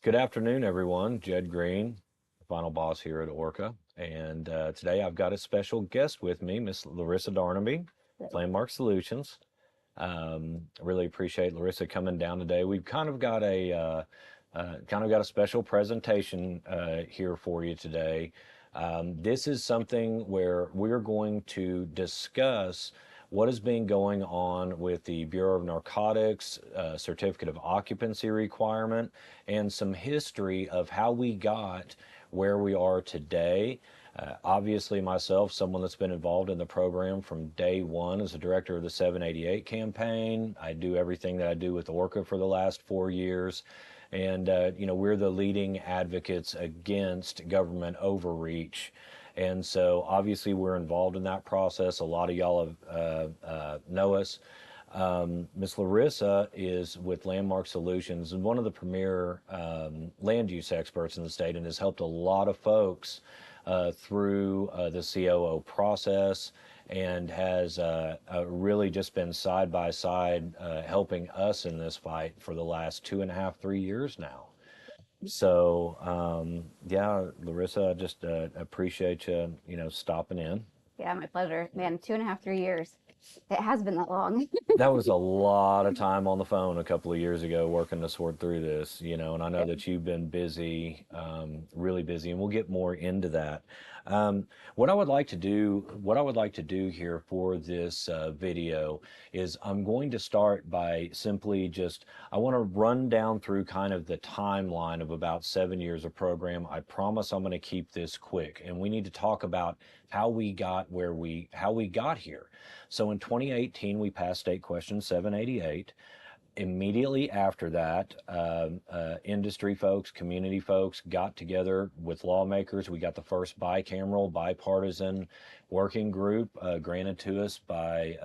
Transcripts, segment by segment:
Good afternoon, everyone. Jed Green, final boss here at ORCA. And today I've got a special guest with me, Miss Larissa Darnaby, Landmark Solutions. I really appreciate Larissa coming down today. We've kind of got a special presentation here for you today. This is something where we're going to discuss what has been going on with the Bureau of Narcotics certificate of occupancy requirement and some history of how we got where we are today. Obviously, myself, someone that's been involved in the program from day one as a director of the 788 campaign. I do everything that I do with ORCA for the last 4 years. And, we're the leading advocates against government overreach. And so obviously we're involved in that process. A lot of y'all know us. Ms. Larissa is with Landmark Solutions and one of the premier land use experts in the state, and has helped a lot of folks through the COO process, and has really just been side by side helping us in this fight for the last 2.5, 3 years now. So, yeah, Larissa, I just appreciate you, stopping in. Yeah, my pleasure. Man, 2.5, 3 years. It has been that long. That was a lot of time on the phone a couple of years ago working to sort through this, and I know Yep. that you've been busy, really busy, and we'll get more into that. What I would like to do here for this video is I'm going to start by simply I want to run down through kind of the timeline of about 7 years of program. I promise I'm going to keep this quick, and we need to talk about how we got here. So in 2018, we passed State Question 788. Immediately after that, industry folks, community folks got together with lawmakers. We got the first bicameral, bipartisan working group granted to us by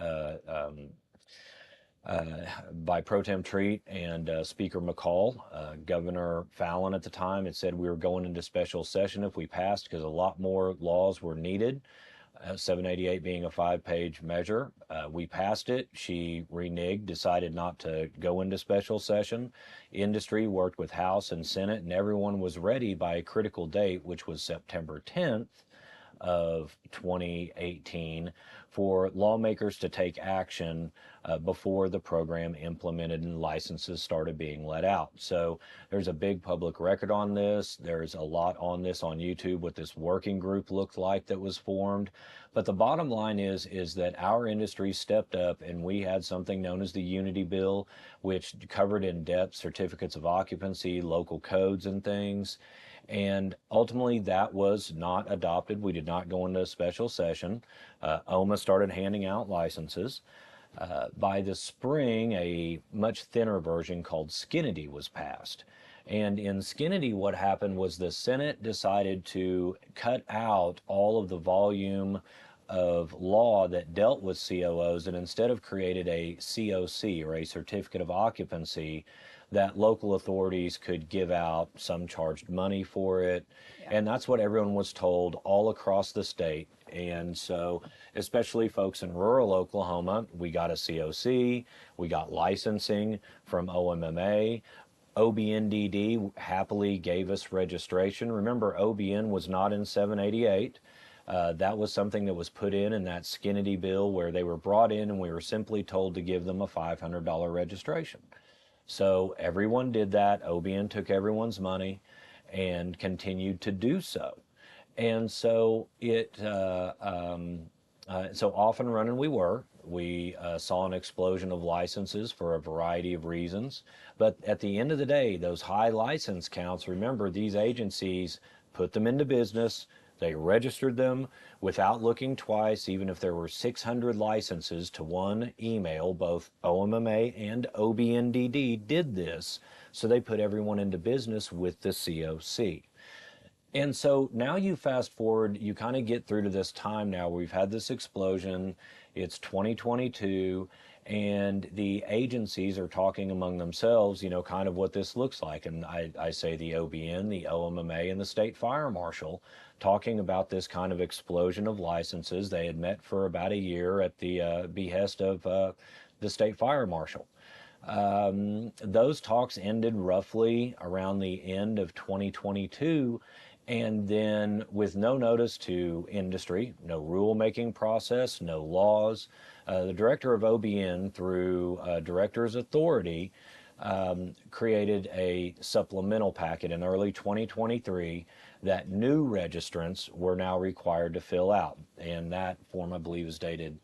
Pro Tem Treat and Speaker McCall. Governor Fallon at the time had said we were going into special session if we passed, because a lot more laws were needed. 788 being a 5-page measure. We passed it. She reneged, decided not to go into special session. Industry worked with House and Senate, and everyone was ready by a critical date, which was September 10th of 2018, for lawmakers to take action before the program implemented and licenses started being let out. So there's a big public record on this. There's a lot on this on YouTube, what this working group looked like that was formed. But the bottom line is that our industry stepped up, and we had something known as the Unity Bill, which covered in depth certificates of occupancy, local codes and things. And ultimately that was not adopted. We did not go into a special session. OMA started handing out licenses. By the spring, a much thinner version called Skinnity was passed. And in Skinnity, what happened was the Senate decided to cut out all of the volume of law that dealt with COOs, and instead of created a COC, or a certificate of occupancy, that local authorities could give out. Some charged money for it. Yeah. And that's what everyone was told all across the state. And so, especially folks in rural Oklahoma, we got a COC, we got licensing from OMMA. OBNDD happily gave us registration. Remember, OBN was not in 788. That was something that was put in that Skinnity bill, where they were brought in and we were simply told to give them a $500 registration. So everyone did that. OBN took everyone's money and continued to do so. And so so off and running we were. We saw an explosion of licenses for a variety of reasons. But at the end of the day, those high license counts, remember, these agencies put them into business. They registered them without looking twice, even if there were 600 licenses to one email. Both OMMA and OBNDD did this, so they put everyone into business with the COC. And so now you fast forward, you kind of get through to this time now where we've had this explosion. It's 2022, and the agencies are talking among themselves, kind of what this looks like. And I say the OBN, the OMMA, and the State Fire Marshal talking about this kind of explosion of licenses. They had met for about a year at the behest of the State Fire Marshal. Those talks ended roughly around the end of 2022. And then, with no notice to industry, no rulemaking process, no laws, the director of OBN, through director's authority, created a supplemental packet in early 2023 that new registrants were now required to fill out. And that form, I believe, is dated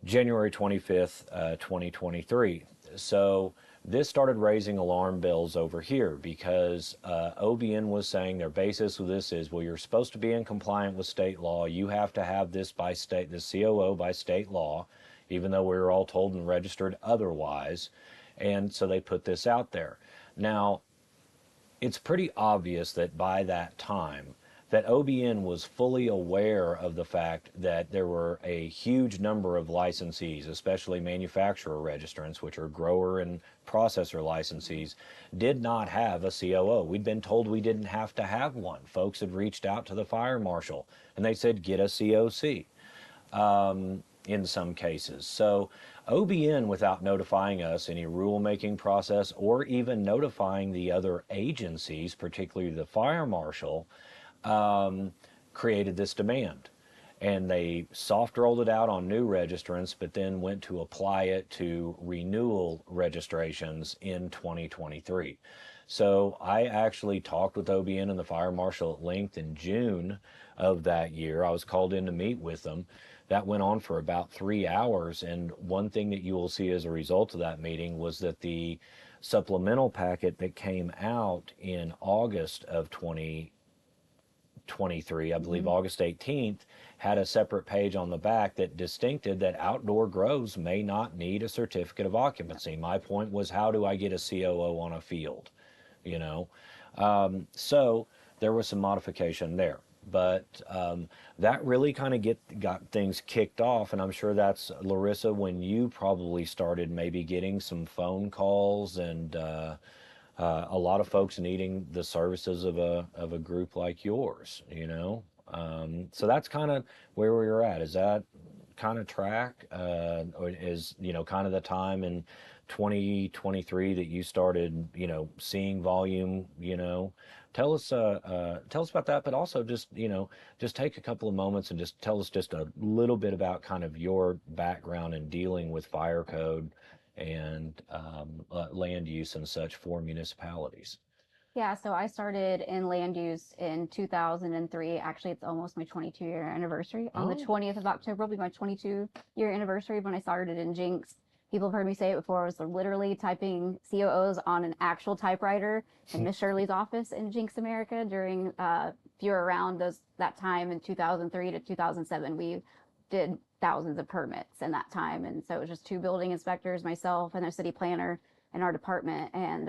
January 25th, 2023. So this started raising alarm bells over here because OBN was saying their basis of this is, well, you're supposed to be in compliant with state law. You have to have this by state, the COO by state law, even though we were all told and registered otherwise. And so they put this out there. Now, it's pretty obvious that by that time, that OBN was fully aware of the fact that there were a huge number of licensees, especially manufacturer registrants, which are grower and processor licensees, did not have a COO. We'd been told we didn't have to have one. Folks had reached out to the fire marshal and they said, get a COC. In some cases. So OBN, without notifying us any rulemaking process or even notifying the other agencies, particularly the fire marshal, created this demand. And they soft rolled it out on new registrants, but then went to apply it to renewal registrations in 2023. So I actually talked with OBN and the fire marshal at length in June of that year. I was called in to meet with them. That went on for about 3 hours. And one thing that you will see as a result of that meeting was that the supplemental packet that came out in August of 2023, I believe August 18th, had a separate page on the back that distincted that outdoor grows may not need a certificate of occupancy. My point was, how do I get a COO on a field? You know, so there was some modification there. But that really kind of got things kicked off, and I'm sure that's, Larissa, when you probably started maybe getting some phone calls and a lot of folks needing the services of a group like yours, you know. So that's kind of where we were at. Is that kind of track, or is, you know, kind of the time in 2023 that you started, you know, seeing volume, you know? Tell us about that, but also just, you know, just take a couple of moments and just tell us just a little bit about kind of your background in dealing with fire code and land use and such for municipalities. Yeah, so I started in land use in 2003. Actually, it's almost my 22-year anniversary. On the 20th of October will be my 22-year anniversary when I started in Jinx. People have heard me say it before. I was literally typing COOs on an actual typewriter in Miss Shirley's office in Jinx America during, if you were around that time in 2003 to 2007, we did thousands of permits in that time. And so it was just 2 building inspectors, myself, and a city planner in our department. And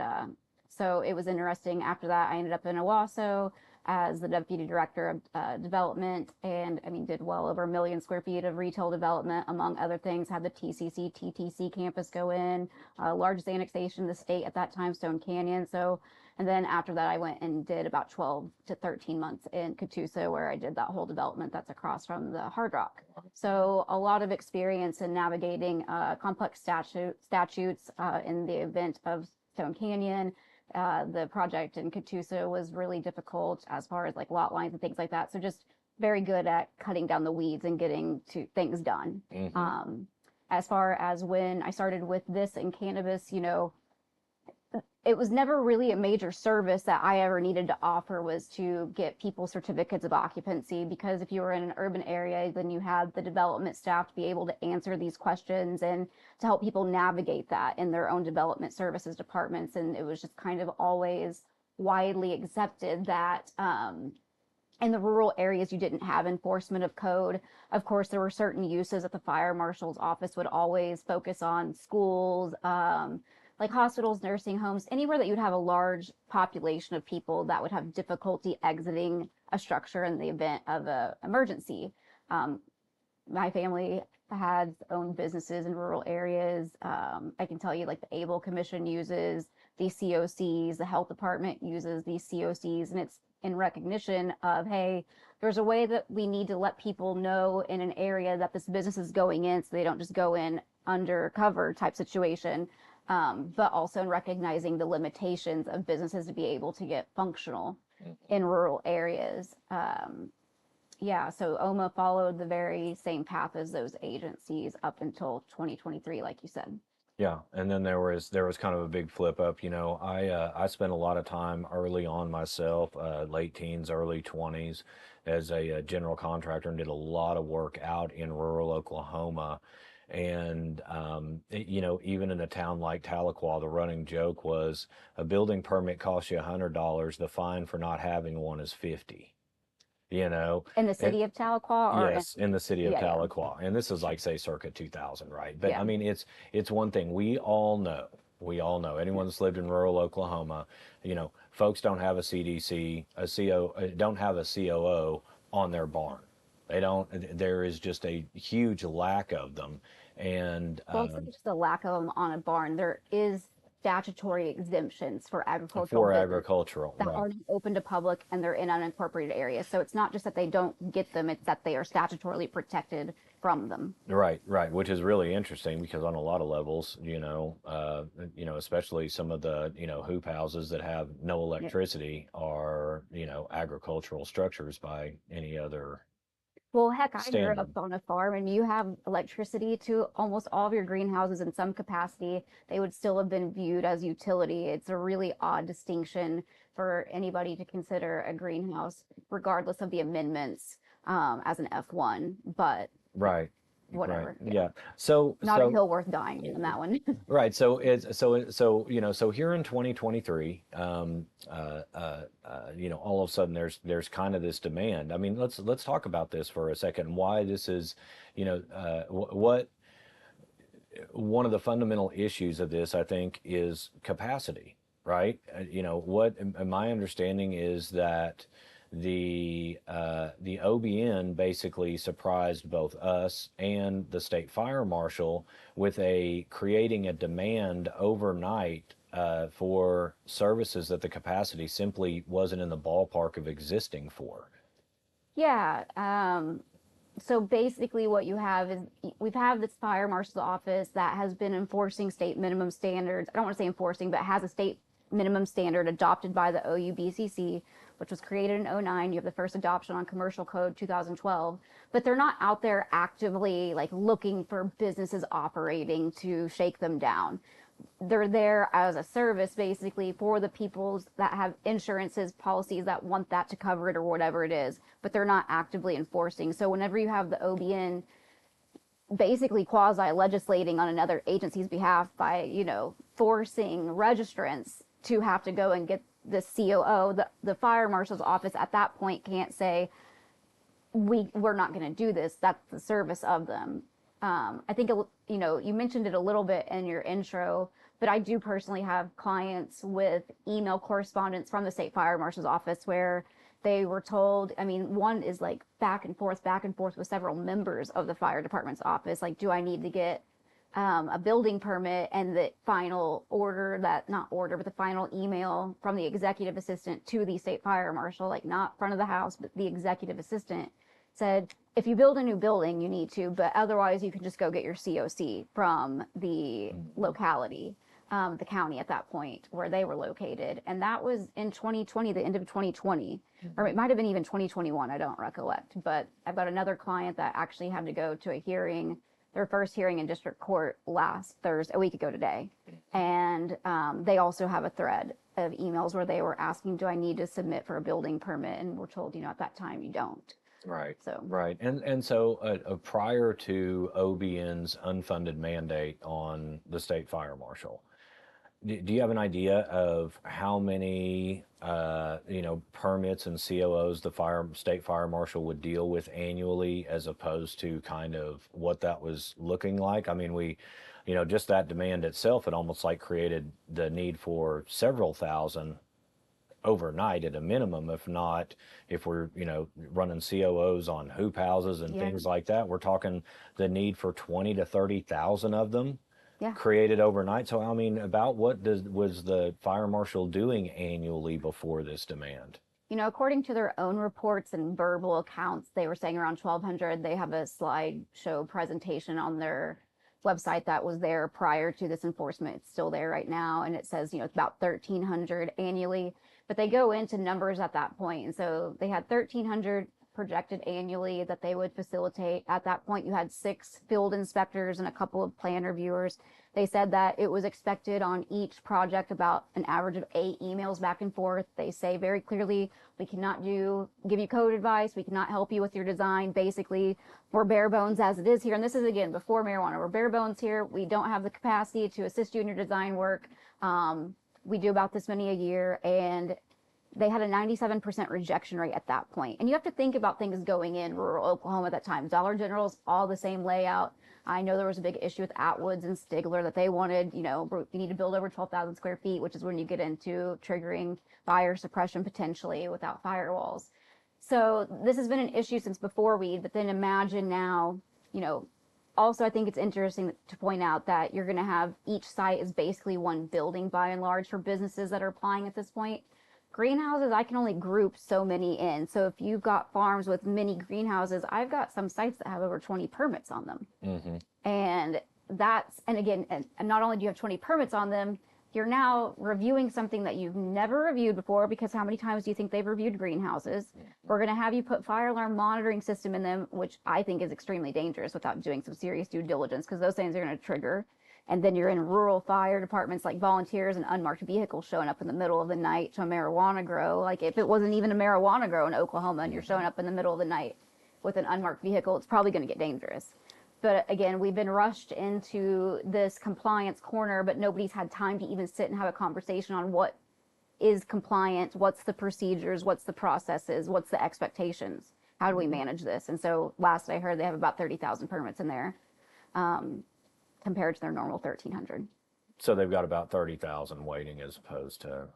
so it was interesting. After that, I ended up in Owasso as the deputy director of development, and I mean, did well over 1 million square feet of retail development, among other things. Had the TCC, TTC campus go in, largest annexation in the state at that time, Stone Canyon. So, and then after that, I went and did about 12 to 13 months in Catoosa, where I did that whole development that's across from the Hard Rock. So a lot of experience in navigating complex statutes in the event of Stone Canyon. The project in Catoosa was really difficult as far as like lot lines and things like that. So just very good at cutting down the weeds and getting to things done. As far as when I started with this in cannabis, you know, it was never really a major service that I ever needed to offer, was to get people certificates of occupancy, because if you were in an urban area, then you had the development staff to be able to answer these questions and to help people navigate that in their own development services departments. And it was just kind of always widely accepted that in the rural areas, you didn't have enforcement of code. Of course, there were certain uses that the fire marshal's office would always focus on: schools, like hospitals, nursing homes, anywhere that you'd have a large population of people that would have difficulty exiting a structure in the event of an emergency. My family has owned businesses in rural areas. I can tell you, like, the Able Commission uses these COCs, the health department uses these COCs, and it's in recognition of, hey, there's a way that we need to let people know in an area that this business is going in, so they don't just go in undercover type situation. but also in recognizing the limitations of businesses to be able to get functional in rural areas. Yeah, so OMA followed the very same path as those agencies up until 2023, like you said. Yeah, and then there was kind of a big flip up. I spent a lot of time early on myself, late teens, early 20s, as a general contractor, and did a lot of work out in rural Oklahoma. And even in a town like Tahlequah, the running joke was a building permit costs you $100. The fine for not having one is 50. You know, In the and city of Tahlequah, or yes, in the city of yeah, yeah, Tahlequah, and this is like say circa 2000, right? But yeah, I mean, it's one thing we all know anyone that's lived in rural Oklahoma, folks don't have a CDC, don't have a COO on their barn. They don't. There is just a huge lack of them, and well, it's not just a lack of them on a barn. There is statutory exemptions for agricultural for business agricultural, that right? aren't open to public and they're in unincorporated areas. So it's not just that they don't get them, it's that they are statutorily protected from them. Right, right, which is really interesting because on a lot of levels, especially some of the, hoop houses that have no Yeah. electricity are, agricultural structures by any other Well, heck, I grew up standard. on a farm and you have electricity to almost all of your greenhouses in some capacity. They would still have been viewed as utility. It's a really odd distinction for anybody to consider a greenhouse, regardless of the amendments, as an F1, but Right, right, whatever. Yeah. yeah. So, Not a so hill worth dying on that one. Right. So here in 2023, all of a sudden there's kind of this demand. I mean, let's talk about this for a second. Why this is, what one of the fundamental issues of this, I think, is capacity, right? What my understanding is that the OBN basically surprised both us and the state fire marshal with creating a demand overnight for services that the capacity simply wasn't in the ballpark of existing for. Yeah. So basically what you have is we've had this fire marshal's office that has been enforcing state minimum standards. I don't want to say enforcing, but has a state minimum standard adopted by the OUBCC, which was created in 2009. You have the first adoption on Commercial Code 2012, but they're not out there actively like looking for businesses operating to shake them down. They're there as a service basically for the peoples that have insurances, policies that want that to cover it or whatever it is, but they're not actively enforcing. So whenever you have the OBN basically quasi legislating on another agency's behalf by, forcing registrants to have to go and get the COO, the fire marshal's office at that point can't say, we're not going to do this. That's the service of them. I think, you mentioned it a little bit in your intro, but I do personally have clients with email correspondence from the state fire marshal's office where they were told, I mean, one is like back and forth with several members of the fire department's office. Like, do I need to get a building permit? And the final order, but the final email from the executive assistant to the state fire marshal, like not front of the house, but the executive assistant said, if you build a new building, you need to, but otherwise you can just go get your COC from the locality, the county at that point where they were located. And that was in 2020, the end of 2020, or it might have been even 2021. I don't recollect, but I've got another client that actually had to go to a hearing, their first hearing in district court last Thursday, a week ago today. And they also have a thread of emails where they were asking, do I need to submit for a building permit? And we're told, at that time you don't. Right. So Right. And so prior to OBN's unfunded mandate on the state fire marshal, do you have an idea of how many permits and COOs the state fire marshal would deal with annually, as opposed to kind of what that was looking like? I mean, just that demand itself, it almost like created the need for several thousand overnight at a minimum, if we're running COOs on hoop houses and things like that, we're talking the need for 20 to 30,000 of them created overnight. So I mean, about what was the fire marshal doing annually before this demand? According to their own reports and verbal accounts, they were saying around 1,200. They have a slideshow presentation on their website that was there prior to this enforcement. It's still there right now, and it says, it's about 1,300 annually, but they go into numbers at that point. And so they had 1,300 projected annually that they would facilitate. At that point, you had 6 field inspectors and a couple of plan reviewers. They said that it was expected on each project about an average of 8 emails back and forth. They say very clearly, we cannot give you code advice. We cannot help you with your design. Basically, we're bare bones as it is here. And this is, again, before marijuana. We're bare bones here. We don't have the capacity to assist you in your design work. We do about this many a year. And they had a 97% rejection rate at that point. And you have to think about things going in rural Oklahoma at that time. Dollar General's all the same layout. I know there was a big issue with Atwoods and Stigler that they wanted, you need to build over 12,000 square feet, which is when you get into triggering fire suppression potentially without firewalls. So this has been an issue since before weed, but then imagine now, also I think it's interesting to point out that you're going to have each site is basically one building by and large for businesses that are applying at this point. Greenhouses, I can only group so many in. So if you've got farms with many greenhouses, I've got some sites that have over 20 permits on them. Mm-hmm. And again, not only do you have 20 permits on them, you're now reviewing something that you've never reviewed before, because how many times do you think they've reviewed greenhouses? Mm-hmm. We're going to have you put fire alarm monitoring system in them, which I think is extremely dangerous without doing some serious due diligence, because those things are going to trigger. And then you're in rural fire departments like volunteers and unmarked vehicles showing up in the middle of the night to a marijuana grow. Like if it wasn't even a marijuana grow in Oklahoma and you're showing up in the middle of the night with an unmarked vehicle, it's probably going to get dangerous. But again, we've been rushed into this compliance corner, but nobody's had time to even sit and have a conversation on what is compliant, what's the procedures, what's the processes, what's the expectations, how do we manage this? And so last I heard they have about 30,000 permits in there. Compared to their normal 1,300. So they've got about 30,000 waiting as opposed to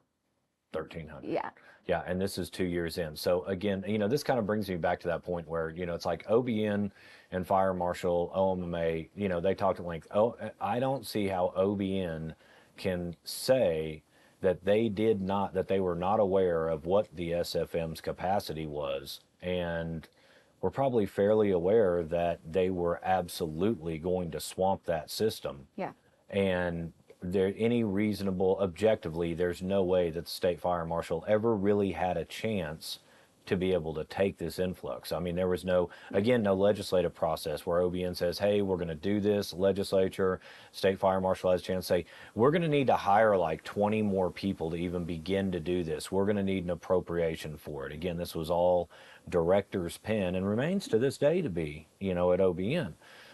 1,300. Yeah. Yeah, and this is 2 years in. So again, this kind of brings me back to that point where, it's like OBN and Fire Marshal, OMMA, they talked at length. Oh, I don't see how OBN can say that they were not aware of what the SFM's capacity was, and we're probably fairly aware that they were absolutely going to swamp that system. Yeah. And objectively, there's no way that the state fire marshal ever really had a chance to be able to take this influx. I mean, there was no legislative process where OBN says, hey, we're going to do this. Legislature, state fire marshal has a chance to say, we're going to need to hire like 20 more people to even begin to do this. We're going to need an appropriation for it. Again, this was all director's pen and remains to this day to be, at OBN.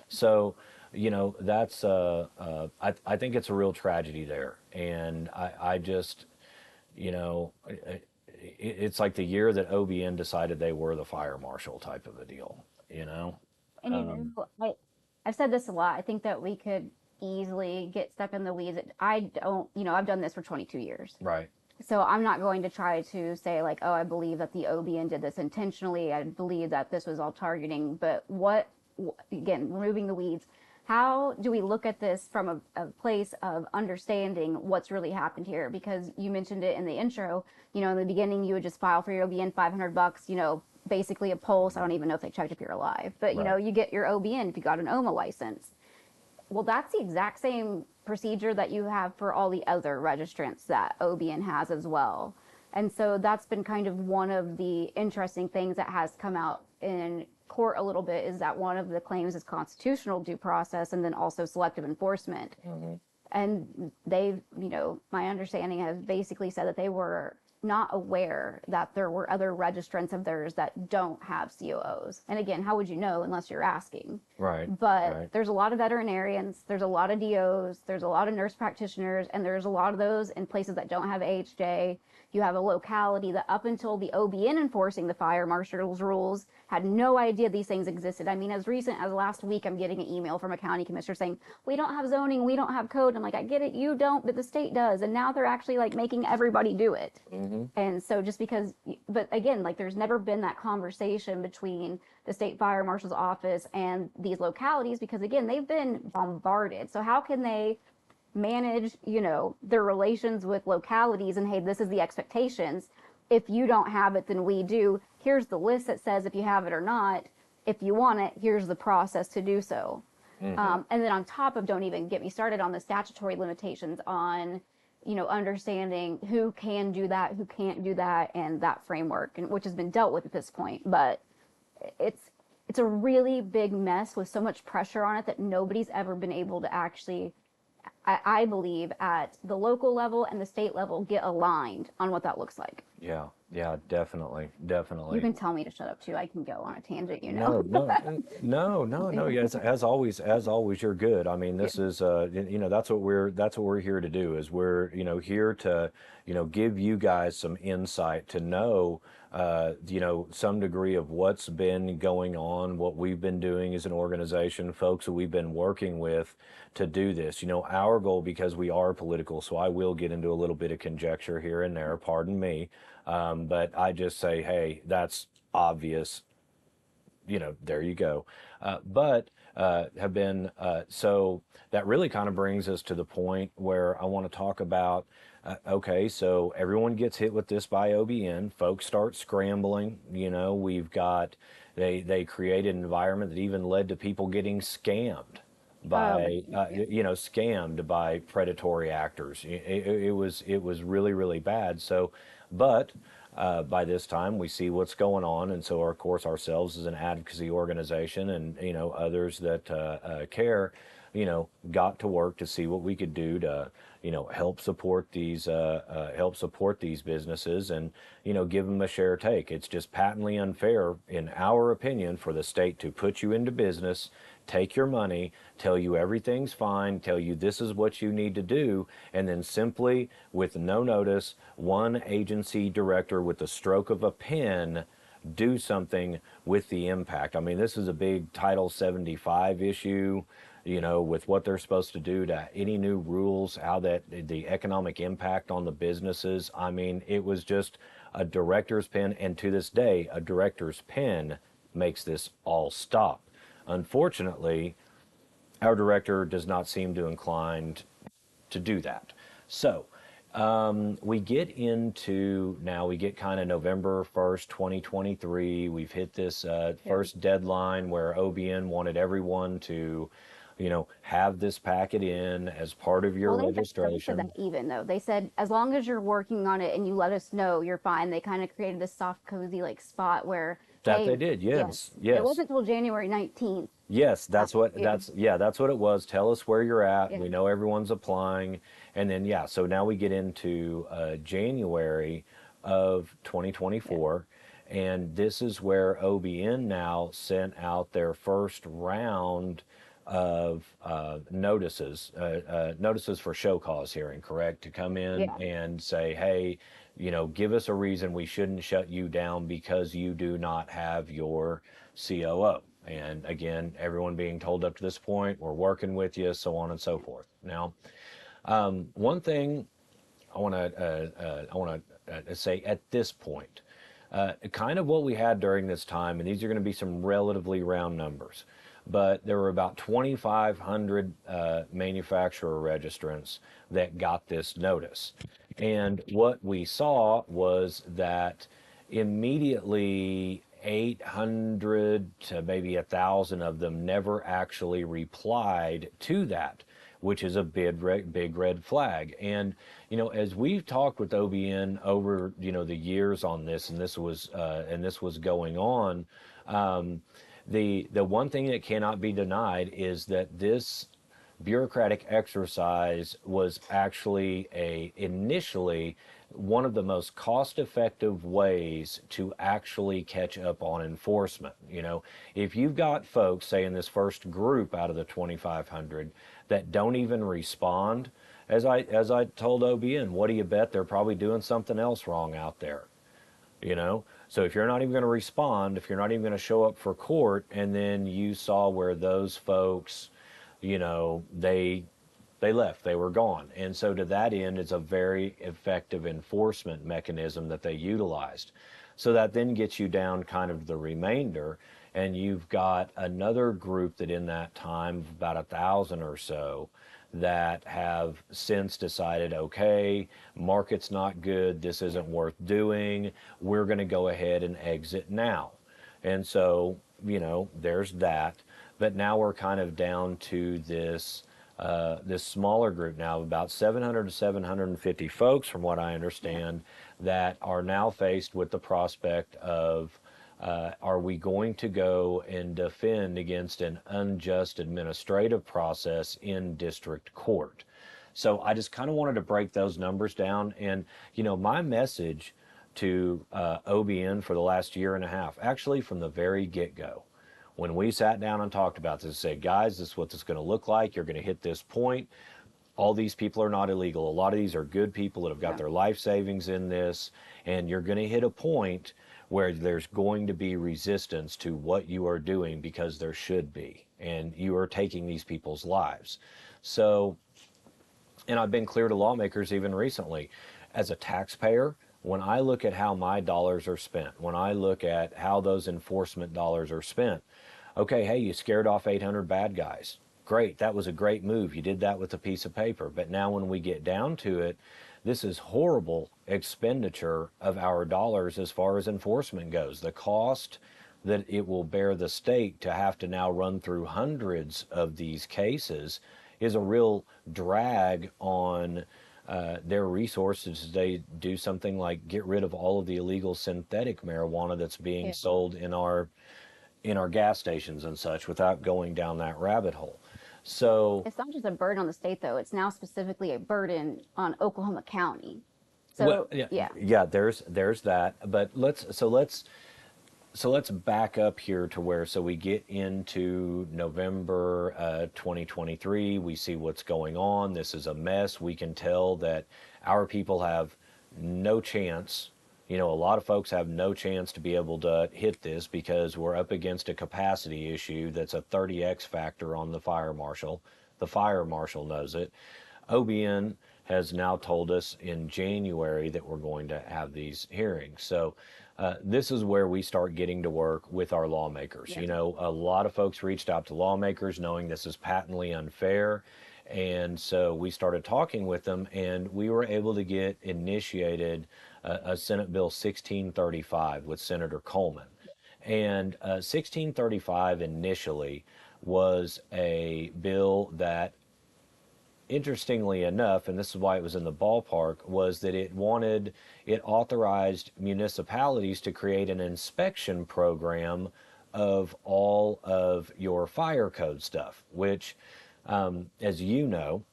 So, that's, I think it's a real tragedy there. And I just, it's like the year that OBN decided they were the fire marshal type of a deal, And I've said this a lot. I think that we could easily get stuck in the weeds. I've done this for 22 years. Right. So I'm not going to try to say like, oh, I believe that the OBN did this intentionally. I believe that this was all targeting. But again, removing the weeds, how do we look at this from a place of understanding what's really happened here? Because you mentioned it in the intro, in the beginning, you would just file for your OBN $500, basically a pulse. I don't even know if they checked if you're alive, but right. You get your OBN if you got an OMA license. Well, that's the exact same procedure that you have for all the other registrants that OBN has as well. And so that's been kind of one of the interesting things that has come out in court a little bit, is that one of the claims is constitutional due process and then also selective enforcement. Mm-hmm. And they've, my understanding has basically said that they were not aware that there were other registrants of theirs that don't have COOs. And again, how would you know unless you're asking? Right. But there's a lot of veterinarians, there's a lot of DOs, there's a lot of nurse practitioners, and there's a lot of those in places that don't have AHJ. You have a locality that up until the OBN enforcing the fire marshal's rules had no idea these things existed. I mean, as recent as last week, I'm getting an email from a county commissioner saying, we don't have zoning, we don't have code. I'm like, I get it, you don't, but the state does. And now they're actually like making everybody do it. Mm-hmm. And so just because, but again, like there's never been that conversation between the state fire marshal's office and these localities, because again, they've been bombarded. So how can they manage, their relations with localities and, hey, this is the expectations. If you don't have it, then we do. Here's the list that says if you have it or not. If you want it, here's the process to do so. And then on top of, don't even get me started on the statutory limitations on, understanding who can do that, who can't do that, and that framework, and which has been dealt with at this point. But it's it's a really big mess with so much pressure on it that nobody's ever been able to actually, I believe, at the local level and the state level, get aligned on what that looks like. Yeah, yeah, definitely, You definitely. can tell me to shut up too. I can go on a tangent, No, no. Yeah, as always, you're good. I mean, this is, that's what we're here to do. Is we're, here to, give you guys some insight to know, some degree of what's been going on, what we've been doing as an organization, folks that we've been working with to do this. Our goal, because we are political, so I will get into a little bit of conjecture here and there. Pardon me, but I just say, hey, that's obvious. There you go. But have been, so that really kind of brings us to the point where I want to talk about, okay, so everyone gets hit with this by OBN, folks start scrambling, we've got, they created an environment that even led to people getting scammed by, scammed by predatory actors. It was really, really bad. So, but by this time we see what's going on, and so of course ourselves as an advocacy organization and others that care, got to work to see what we could do to help support these businesses and give them a share take. It's just patently unfair, in our opinion, for the state to put you into business, take your money, tell you everything's fine, tell you this is what you need to do, and then simply, with no notice, one agency director with the stroke of a pen do something with the impact. I mean, this is a big Title 75 issue, with what they're supposed to do to any new rules, how that the economic impact on the businesses. I mean, it was just a director's pen, and to this day, a director's pen makes this all stop. Unfortunately, our director does not seem to inclined to do that. So we get kind of November 1st, 2023. We've hit this first deadline where OBN wanted everyone to, have this packet in as part of your registration. They said that even though they said, as long as you're working on it and you let us know, you're fine. They kind of created this soft, cozy spot where they did. Yes. It wasn't until January 19th. Yes, that's what it was. Tell us where you're at. Yeah. We know everyone's applying. And then, so now we get into January of 2024. Yeah. And this is where OBN now sent out their first round of notices for show cause hearing, correct? To come in and say, hey, give us a reason we shouldn't shut you down because you do not have your COO. And again, everyone being told up to this point, we're working with you, so on and so forth. Now, one thing I want to say at this point, kind of what we had during this time, and these are going to be some relatively round numbers, but there were about 2,500 manufacturer registrants that got this notice. And what we saw was that immediately 800 to maybe 1,000 of them never actually replied to that, which is a big red flag. And as we've talked with OBN over the years on this, and this was going on, the one thing that cannot be denied is that this bureaucratic exercise was actually initially one of the most cost-effective ways to actually catch up on enforcement. If you've got folks, say in this first group out of the 2,500, that don't even respond, as I told OBN, what do you bet? They're probably doing something else wrong out there. So if you're not even going to respond, if you're not even going to show up for court, and then you saw where those folks, they left, they were gone. And so to that end, it's a very effective enforcement mechanism that they utilized. So that then gets you down kind of the remainder, and you've got another group that in that time, about 1,000 or so, that have since decided, okay, market's not good, this isn't worth doing, we're going to go ahead and exit now. And so, there's that. but now we're kind of down to this this smaller group now, about 700 to 750 folks, from what I understand, that are now faced with the prospect of are we going to go and defend against an unjust administrative process in district court? So I just kind of wanted to break those numbers down. And, you know, my message to OBN for the last year and a half, actually from the very get-go, when we sat down and talked about this, said, guys, this is what this is going to look like. You're going to hit this point. All these people are not illegal. A lot of these are good people that have got their life savings in this. And you're going to hit a point where there's going to be resistance to what you are doing, because there should be. And you are taking these people's lives. So, and I've been clear to lawmakers even recently, as a taxpayer, when I look at how my dollars are spent, when I look at how those enforcement dollars are spent, okay, hey, you scared off 800 bad guys. Great, that was a great move. You did that with a piece of paper. But now when we get down to it, this is horrible expenditure of our dollars as far as enforcement goes. The cost that it will bear the state to have to now run through hundreds of these cases is a real drag on their resources. They do something like get rid of all of the illegal synthetic marijuana that's being sold in our gas stations and such, without going down that rabbit hole. So it's not just a burden on the state, though. It's now specifically a burden on Oklahoma County. So well, yeah, there's that. But let's back up here to where, so we get into November 2023, we see what's going on. This is a mess. We can tell that our people have no chance. You know, a lot of folks have no chance to be able to hit this, because we're up against a capacity issue that's a 30x factor on the fire marshal. The fire marshal knows it. OBN has now told us in January that we're going to have these hearings. So this is where we start getting to work with our lawmakers. You know, a lot of folks reached out to lawmakers knowing this is patently unfair. And so we started talking with them, and we were able to get initiated a Senate Bill 1635 with Senator Coleman. And 1635 initially was a bill that, interestingly enough, and this is why it was in the ballpark, was that it authorized municipalities to create an inspection program of all of your fire code stuff, which, as you know,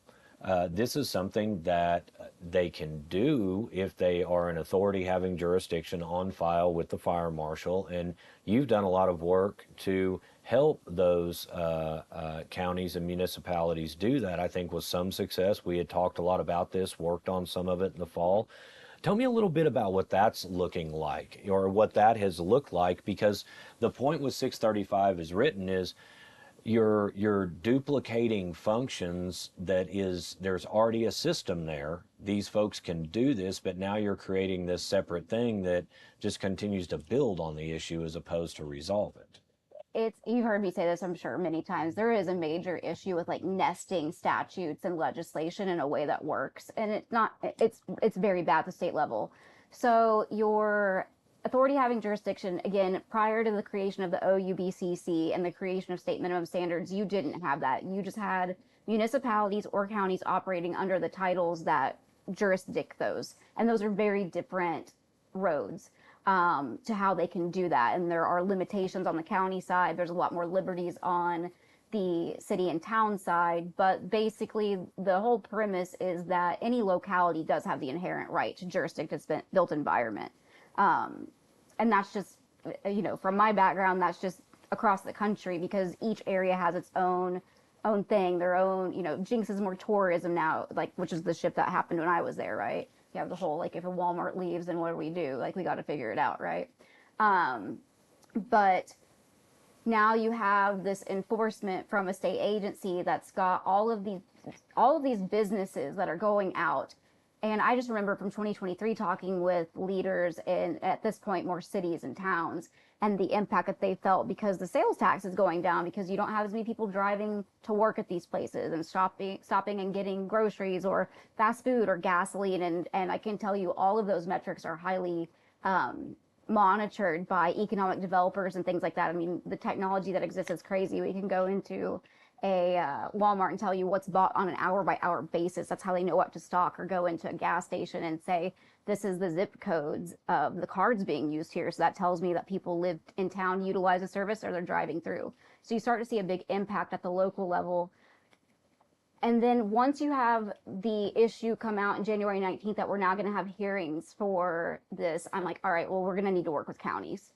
this is something that they can do if they are an authority having jurisdiction on file with the fire marshal. And you've done a lot of work to help those counties and municipalities do that, I think, with some success. We had talked a lot about this, worked on some of it in the fall. Tell me a little bit about what that's looking like, or what that has looked like, because the point with 635 is written is you're duplicating functions. That is, there's already a system there. These folks can do this, but now you're creating this separate thing that just continues to build on the issue as opposed to resolve it. You've heard me say this, I'm sure, many times. There is a major issue with like nesting statutes and legislation in a way that works, and it's very bad at the state level. So your authority having jurisdiction, again, prior to the creation of the OUBCC and the creation of state minimum standards, you didn't have that. You just had municipalities or counties operating under the titles that jurisdict those, and those are very different roads to how they can do that. And there are limitations on the county side. There's a lot more liberties on the city and town side, but basically the whole premise is that any locality does have the inherent right to jurisdict its built environment. And that's just, you know, from my background, that's just across the country, because each area has its own thing, their own, you know. Jinx is more tourism now, like, which is the shift that happened when I was there, right? You have the whole, like, if a Walmart leaves, then what do we do? Like, we got to figure it out, right? But now you have this enforcement from a state agency that's got all of these businesses that are going out. And I just remember from 2023 talking with leaders in, at this point, more cities and towns, and the impact that they felt, because the sales tax is going down because you don't have as many people driving to work at these places and stopping and getting groceries or fast food or gasoline. And I can tell you all of those metrics are highly monitored by economic developers and things like that. I mean, the technology that exists is crazy. We can go into a Walmart and tell you what's bought on an hour by hour basis. That's how they know what to stock. Or go into a gas station and say, this is the zip codes of the cards being used here. So that tells me that people live in town, utilize a service, or they're driving through. So you start to see a big impact at the local level. And then once you have the issue come out in January 19th that we're now going to have hearings for this, I'm like, all right, well, we're going to need to work with counties.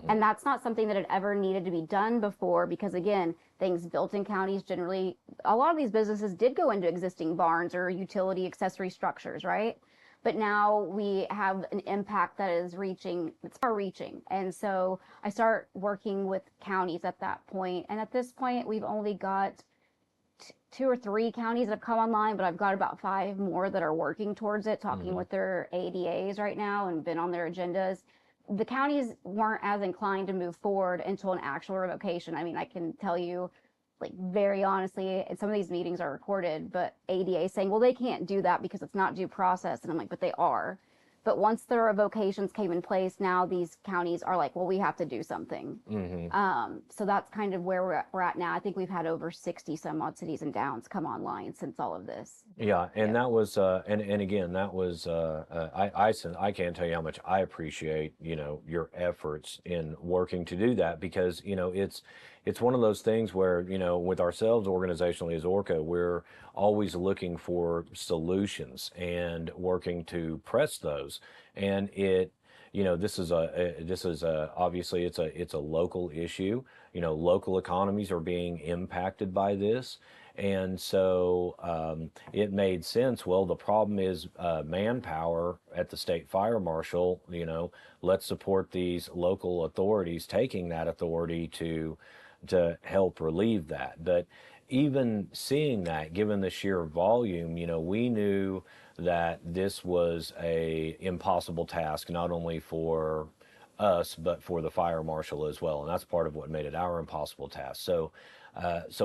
And that's not something that had ever needed to be done before, because again, things built in counties generally, a lot of these businesses did go into existing barns or utility accessory structures, right? But now we have an impact that is reaching, it's far reaching. And so I start working with counties at that point. And at this point, we've only got 2 or 3 counties that have come online, but I've got about 5 more that are working towards it, talking with their ADAs right now and been on their agendas. The counties weren't as inclined to move forward until an actual revocation. I mean, I can tell you, like, very honestly, and some of these meetings are recorded, but ADA saying, well, they can't do that because it's not due process. And I'm like, but they are. But once the revocations came in place, now these counties are like, well, we have to do something. So that's kind of where we're at now. I think we've had over 60 some odd cities and towns come online since all of this. Yeah, and that was, and again, that was, I can't tell you how much I appreciate, your efforts in working to do that, because, it's one of those things where, with ourselves organizationally as ORCA, we're always looking for solutions and working to press those. And this is obviously it's a local issue. Local economies are being impacted by this. And so it made sense. Well, the problem is manpower at the state fire marshal. Let's support these local authorities taking that authority to help relieve that. But even seeing that, given the sheer volume, we knew that this was a impossible task, not only for us, but for the fire marshal as well. And that's part of what made it our impossible task. So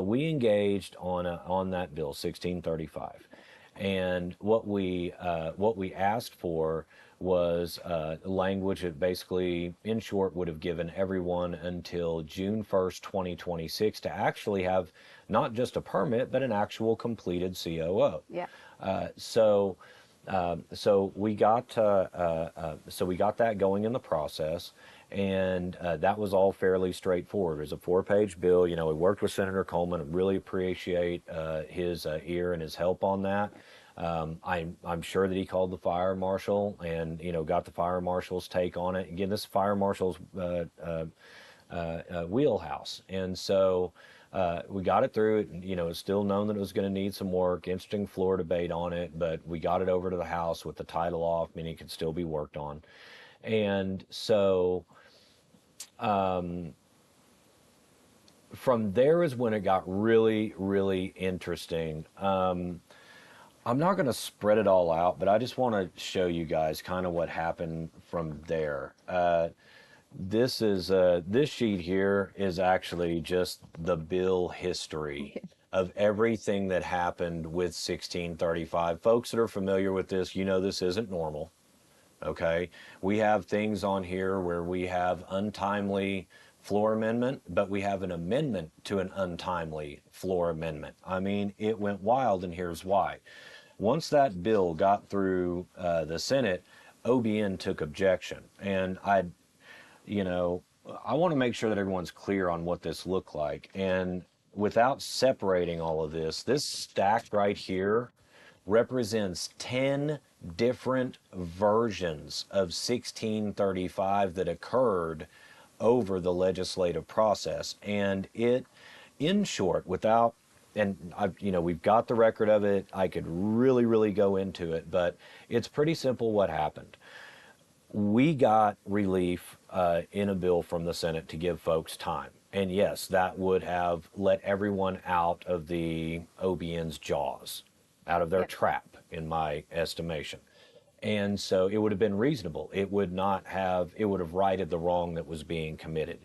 we engaged on that bill 1635, and what we asked for was language that basically, in short, would have given everyone until June 1st, 2026 to actually have not just a permit, but an actual completed COO. Yeah. So we got that going in the process. And that was all fairly straightforward. It was a 4-page bill. We worked with Senator Coleman. Really appreciate his ear and his help on that. I'm sure that he called the fire marshal and got the fire marshal's take on it. Again, this is fire marshal's wheelhouse, and so we got it through. It's still known that it was going to need some work. Interesting floor debate on it, but we got it over to the House with the title off, meaning it could still be worked on. And so from there is when it got really, really interesting. I'm not going to spread it all out, but I just want to show you guys kind of what happened from there. This sheet here is actually just the bill history of everything that happened with 1635. Folks that are familiar with this, this isn't normal. Okay, we have things on here where we have untimely floor amendment, but we have an amendment to an untimely floor amendment. I mean, it went wild, and here's why. Once that bill got through the Senate, OBN took objection, and I want to make sure that everyone's clear on what this looked like. And without separating all of this, this stack right here represents 10 different versions of 1635 that occurred over the legislative process. And it, in short, without, and we've got the record of it, I could really, really go into it, but it's pretty simple what happened. We got relief in a bill from the Senate to give folks time. And yes, that would have let everyone out of the OBN's jaws, out of their trap, in my estimation. And so it would have been reasonable. It would have righted the wrong that was being committed.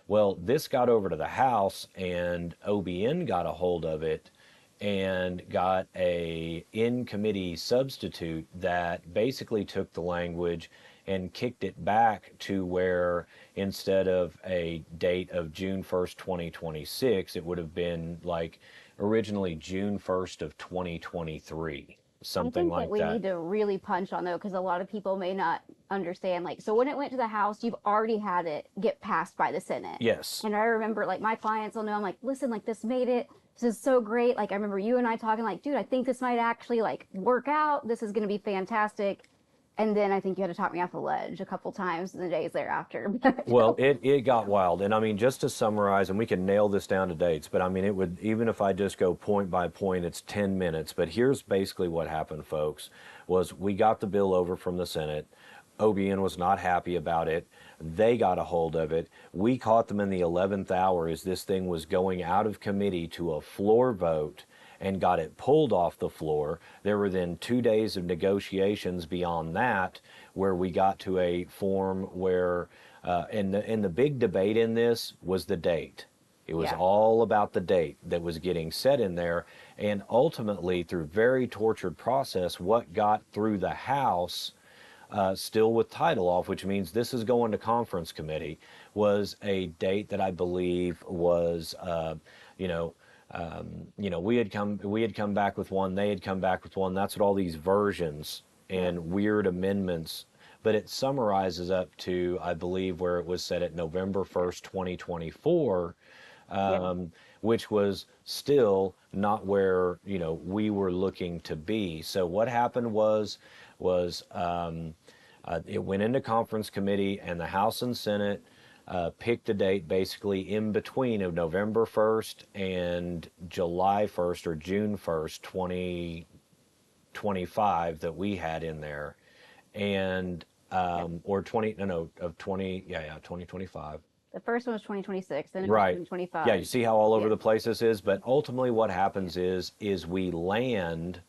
Well, this got over to the House, and OBN got a hold of it and got a in-committee substitute that basically took the language and kicked it back to where instead of a date of June 1st, 2026, it would have been like originally June 1st of 2023, I something think that like we that. need to really punch on though, because a lot of people may not understand. Like, so when it went to the House, you've already had it get passed by the Senate. Yes. And I remember, like, my clients will know, I'm like, listen, like, this made it. This is so great. Like, I remember you and I talking, like, dude, I think this might actually, like, work out. This is going to be fantastic. And then I think you had to talk me off the ledge a couple times in the days thereafter. Well, it got wild. And I mean, just to summarize, and we can nail this down to dates, but I mean, it would, even if I just go point by point, it's 10 minutes. But here's basically what happened, folks, was we got the bill over from the Senate. OBN was not happy about it. They got a hold of it. We caught them in the 11th hour as this thing was going out of committee to a floor vote and got it pulled off the floor. There were then 2 days of negotiations beyond that where we got to a form where, and the big debate in this was the date. It was all about the date that was getting set in there. And ultimately, through very tortured process, what got through the House, still with title off, which means this is going to conference committee, was a date that I believe was, you know, we had come back with one, they had come back with one. That's what all these versions and weird amendments. But it summarizes up to, I believe, where it was set at November 1st, 2024, which was still not where, we were looking to be. So what happened was it went into conference committee, and the House and Senate picked a date basically in between of November 1st and July 1st or June 1st, 2025 that we had in there. And or 2025. The first one was 2026, then it was Right. 2025. Yeah, you see how all over the place this is, but ultimately what happens is we land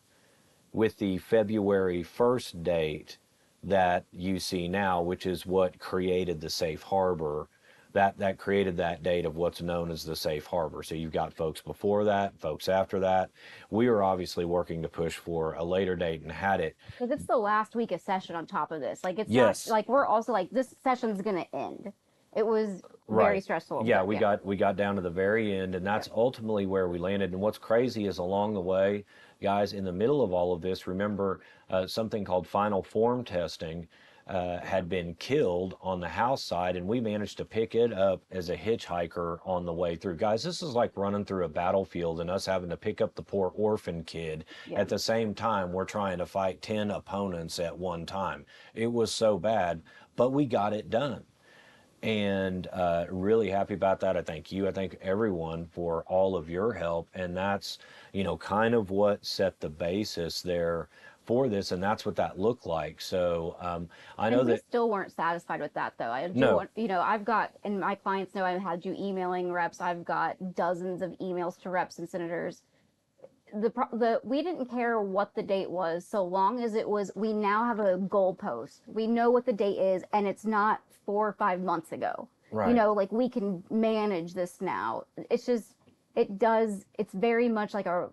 with the February 1st date that you see now, which is what created the safe harbor. That created that date of what's known as the safe harbor. So you've got folks before that, folks after that. We were obviously working to push for a later date and had it. Because it's the last week of session on top of this. Like, it's Yes. not, like, we're also like, this session's going to end. It was very stressful. Yeah, we got down to the very end, and that's ultimately where we landed. And what's crazy is along the way, guys, in the middle of all of this, remember something called final form testing had been killed on the House side, and we managed to pick it up as a hitchhiker on the way through. Guys, this is like running through a battlefield and us having to pick up the poor orphan kid. At the same time, we're trying to fight 10 opponents at one time. It was so bad, but we got it done. And really happy about that. I thank you. I thank everyone for all of your help. And that's, kind of what set the basis there for this. And that's what that looked like. So I know and we that still weren't satified with that, though. I do No. want, I've got, and my clients know I've had you emailing reps. I've got dozens of emails to reps and senators. We didn't care what the date was, so long as it was, we now have a goalpost. We know what the date is, and it's not 4 or 5 months ago. Right. Like, we can manage this now. It's just, it's very much like a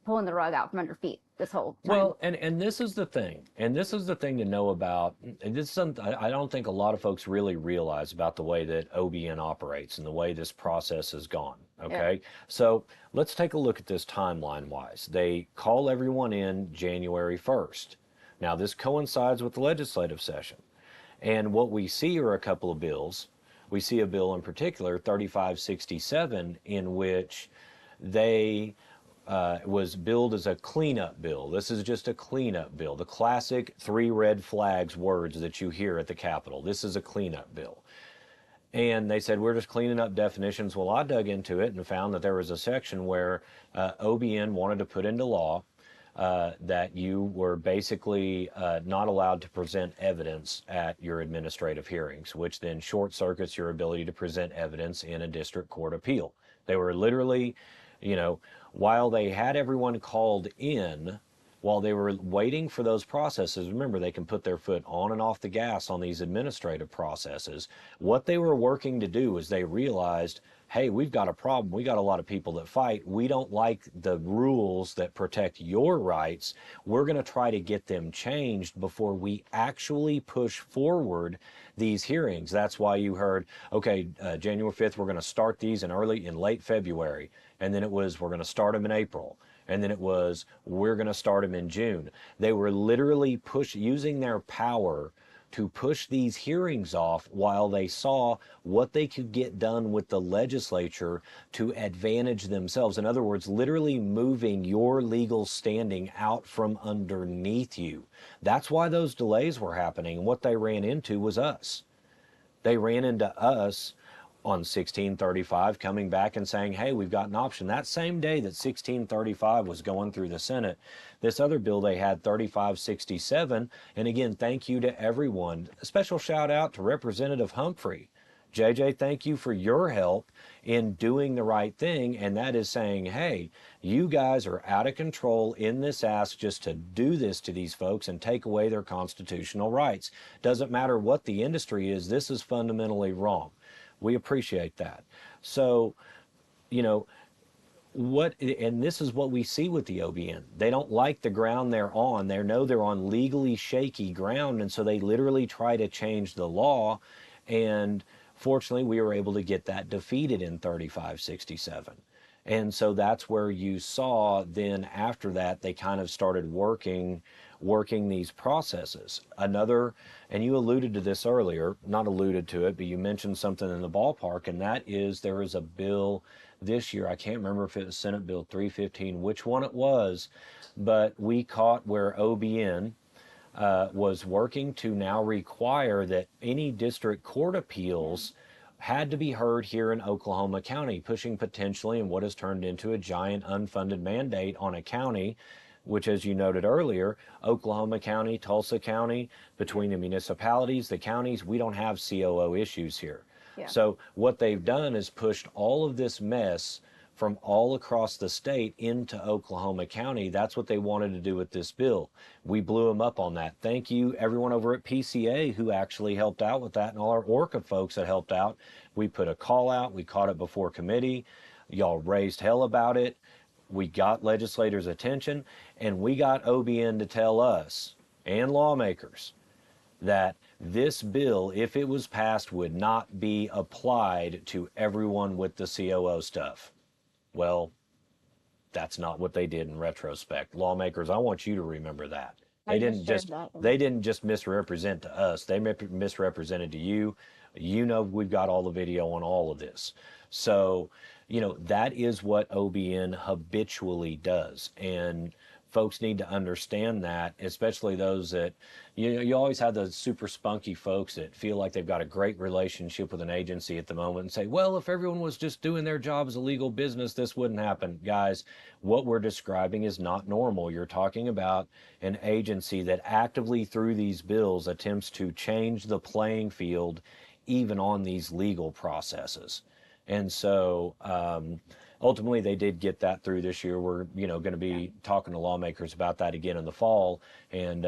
pulling the rug out from under feet this whole time. Well, and this is the thing, to know about. And this is something I don't think a lot of folks really realize about the way that OBN operates and the way this process has gone. Okay, so let's take a look at this timeline wise. They call everyone in January 1st. Now this coincides with the legislative session, and what we see are a couple of bills. We see a bill in particular, 3567, in which they was billed as a cleanup bill. This is just a cleanup bill. The classic 3 red flags words that you hear at the Capitol. This is a cleanup bill. And they said, we're just cleaning up definitions. Well, I dug into it and found that there was a section where OBN wanted to put into law that you were basically not allowed to present evidence at your administrative hearings, which then short circuits your ability to present evidence in a district court appeal. They were literally, while they had everyone called in, while they were waiting for those processes, remember, they can put their foot on and off the gas on these administrative processes. What they were working to do is they realized, hey, we've got a problem. We got a lot of people that fight. We don't like the rules that protect your rights. We're going to try to get them changed before we actually push forward these hearings. That's why you heard, okay, January 5th, we're going to start these in late February. And then it was, we're going to start them in April. And then it was, we're going to start them in June. They were literally using their power to push these hearings off while they saw what they could get done with the legislature to advantage themselves. In other words, literally moving your legal standing out from underneath you. That's why those delays were happening. And what they ran into was us. They ran into us on 1635 coming back and saying, hey, we've got an option. That same day that 1635 was going through the Senate, this other bill they had, 3567, and again, thank you to everyone. A special shout out to Representative Humphrey. JJ, thank you for your help in doing the right thing, and that is saying, hey, you guys are out of control in this ask just to do this to these folks and take away their constitutional rights. Doesn't matter what the industry is, this is fundamentally wrong. We appreciate that. So, you know, and this is what we see with the OBN. They don't like the ground they're on. They know they're on legally shaky ground, and so they literally try to change the law. And fortunately, we were able to get that defeated in 3567. And so that's where you saw then after that, they kind of started working these processes. Another, and you alluded to this earlier, not alluded to it, but you mentioned something in the ballpark, and that is there is a bill this year, I can't remember if it was Senate Bill 315, which one it was, but we caught where OBN was working to now require that any district court appeals had to be heard here in Oklahoma County, pushing potentially in what has turned into a giant unfunded mandate on a county, which, as you noted earlier, Oklahoma County, Tulsa County, between the municipalities, the counties, we don't have COO issues here. Yeah. So what they've done is pushed all of this mess from all across the state into Oklahoma County. That's what they wanted to do with this bill. We blew them up on that. Thank you, everyone over at PCA who actually helped out with that, and all our ORCA folks that helped out. We put a call out. We caught it before committee. Y'all raised hell about it. We got legislators' attention, and we got OBN to tell us and lawmakers that this bill, if it was passed, would not be applied to everyone with the COO stuff. Well, that's not what they did in retrospect. Lawmakers, I want you to remember that. They didn't just misrepresent to us. They misrepresented to you. You know, we've got all the video on all of this. So, you know, that is what OBN habitually does. And folks need to understand that, especially those that, you always have those super spunky folks that feel like they've got a great relationship with an agency at the moment and say, well, if everyone was just doing their job as a legal business, this wouldn't happen. Guys, what we're describing is not normal. You're talking about an agency that actively through these bills attempts to change the playing field even on these legal processes. And so ultimately they did get that through this year. We're, going to be talking to lawmakers about that again in the fall, and,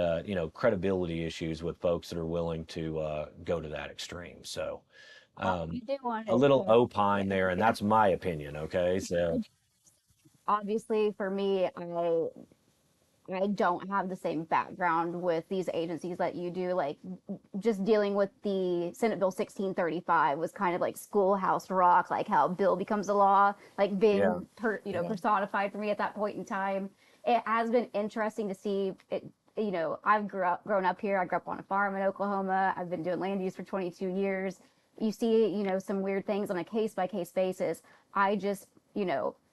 credibility issues with folks that are willing to go to that extreme. So a little opine there, and that's my opinion. Okay. So obviously for me, I don't have the same background with these agencies that you do. Like, just dealing with the Senate Bill 1635 was kind of like Schoolhouse Rock, like how bill becomes a law, like being personified for me at that point in time. It has been interesting to see it. I've grown up here. I grew up on a farm in Oklahoma. I've been doing land use for 22 years. You see, some weird things on a case by case basis. I just,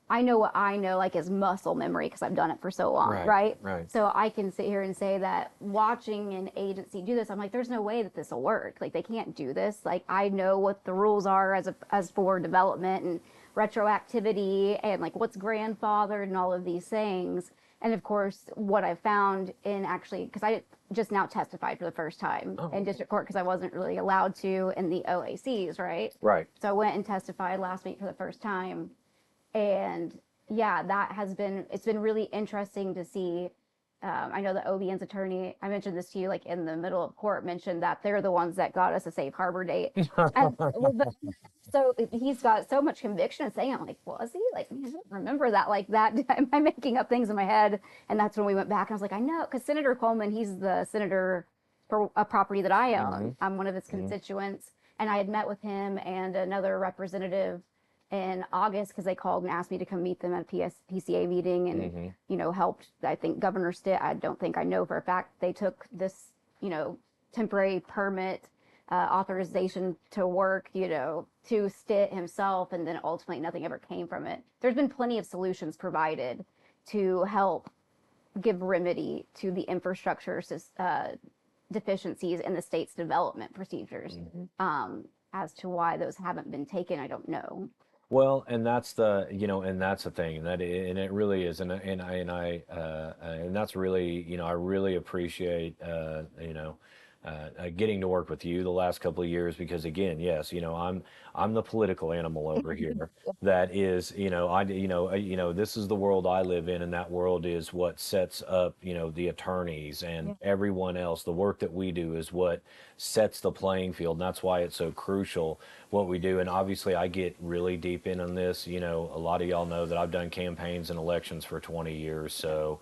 I know what I know, like, as muscle memory, because I've done it for so long, right? So I can sit here and say that watching an agency do this, I'm like, there's no way that this will work. Like, they can't do this. Like, I know what the rules are as for development and retroactivity and like what's grandfathered and all of these things. And of course, what I found in actually, because I just now testified for the first time in district court because I wasn't really allowed to in the OACs, right? Right. So I went and testified last week for the first time. And yeah, it's been really interesting to see I know the OBN's attorney, I mentioned this to you, like in the middle of court, mentioned that they're the ones that got us a safe harbor date. And so he's got so much conviction and saying, I'm like, was he? Like, I don't remember that like that. Am I making up things in my head? And that's when we went back and I was like, I know, because Senator Coleman, he's the senator for a property that I own. I'm one of his constituents. And I had met with him and another representative in August because they called and asked me to come meet them at a PCA meeting and, you know, helped. I think Governor Stitt, I don't think I know for a fact, they took this, you know, temporary permit authorization to work, you know, to Stitt himself, and then ultimately nothing ever came from it. There's been plenty of solutions provided to help give remedy to the infrastructure deficiencies in the state's development procedures. As to why those haven't been taken, I don't know. Well, and that's the, you know, and that's the thing, and it really is, and that's really, you know, I really appreciate, you know, getting to work with you the last couple of years, because again, yes, you know, I'm the political animal over here. That is, you know, this is the world I live in, and that world is what sets up, you know, the attorneys and everyone else. The work that we do is what sets the playing field, and that's why it's so crucial what we do. And obviously, I get really deep in on this. You know, a lot of y'all know that I've done campaigns and elections for 20 years, so.